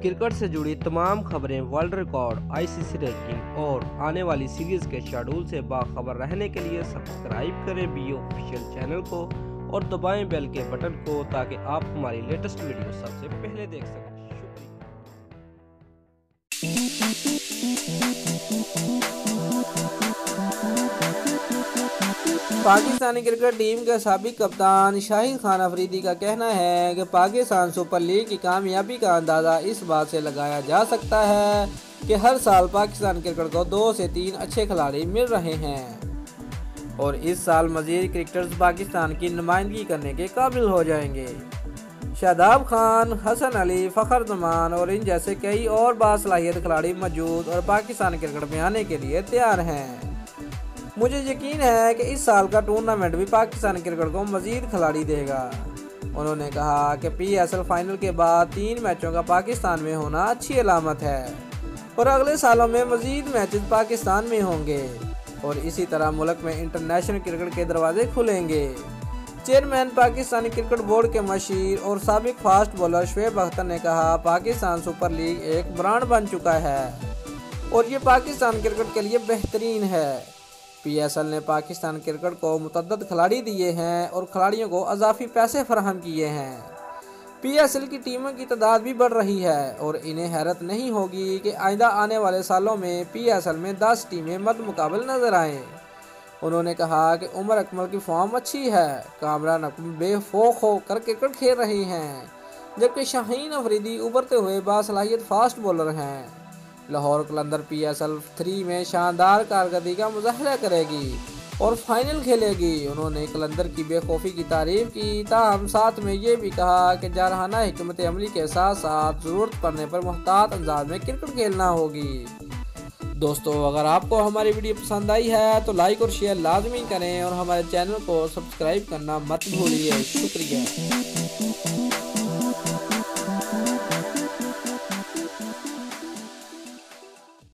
Cricket से जुड़ी तमाम खबरें, वर्ल्ड रिकॉर्ड, आईसीसी रैंकिंग और आने वाली सीरीज के शेड्यूल से बाखबर रहने के लिए सब्सक्राइब करें बी ऑफिशियल चैनल को और दबाएं बेल के बटन को ताकि आप हमारी लेटेस्ट वीडियो सबसे पहले देख सकें। पाकिस्तानी क्रिकेट टीम के साबिक कप्तान शाहिद खान अफरीदी का कहना है कि पाकिस्तान सुपर लीग की कामयाबी का अंदाज़ा इस बात से लगाया जा सकता है कि हर साल पाकिस्तान क्रिकेट को 2 से 3 अच्छे खिलाड़ी मिल रहे हैं और इस साल मज़ीद क्रिकेटर्स पाकिस्तान की नुमाइंदगी करने के काबिल हो जाएंगे। शादाब खान, हसन अली, फ़खर जमान और इन जैसे कई और बासलाहियत खिलाड़ी मौजूद और पाकिस्तान क्रिकेट में आने के लिए तैयार हैं। मुझे यकीन है कि इस साल का टूर्नामेंट भी पाकिस्तान क्रिकेट को मज़ीद खिलाड़ी देगा। उन्होंने कहा कि PSL फाइनल के बाद 3 मैचों का पाकिस्तान में होना अच्छी अलामत है और अगले सालों में मज़ीद मैचेस पाकिस्तान में होंगे और इसी तरह मुल्क में इंटरनेशनल क्रिकेट के दरवाजे खुलेंगे। चेयरमैन पाकिस्तानी क्रिकेट बोर्ड के मशीर और साबिक फास्ट बॉलर शुएब अख्तर ने कहा, पाकिस्तान सुपर लीग एक ब्रांड बन चुका है और ये पाकिस्तान क्रिकेट के लिए बेहतरीन है। PSL ने पाकिस्तान क्रिकेट को मुतअद्दिद खिलाड़ी दिए हैं और खिलाड़ियों को अजाफी पैसे फराहम किए हैं। PSL की टीमों की तादाद भी बढ़ रही है और इन्हें हैरत नहीं होगी कि आइंदा आने वाले सालों में PSL में 10 टीमें मद मुकाबल नजर आएँ। उन्होंने कहा कि उमर अकमल की फॉर्म अच्छी है, कामरान अकमल बेखौफ होकर क्रिकेट खेल रही हैं, जबकि शाहीन अफरीदी उभरते हुए बासलाहियत फास्ट बॉलर हैं। लाहौर कलंदर PSL 3 में शानदार कारकर्दगी का मुजाहरा करेगी और फाइनल खेलेगी। उन्होंने कलंदर की बेखौफी की तारीफ की, ताहम साथ में ये भी कहा कि जारहाना हिकमत अमली के साथ साथ ज़रूरत पड़ने पर मुहतात अंदाज में क्रिकेट खेलना होगी। दोस्तों, अगर आपको हमारी वीडियो पसंद आई है तो लाइक और शेयर लाजमी करें और हमारे चैनल को सब्सक्राइब करना मत भूलिए। शुक्रिया।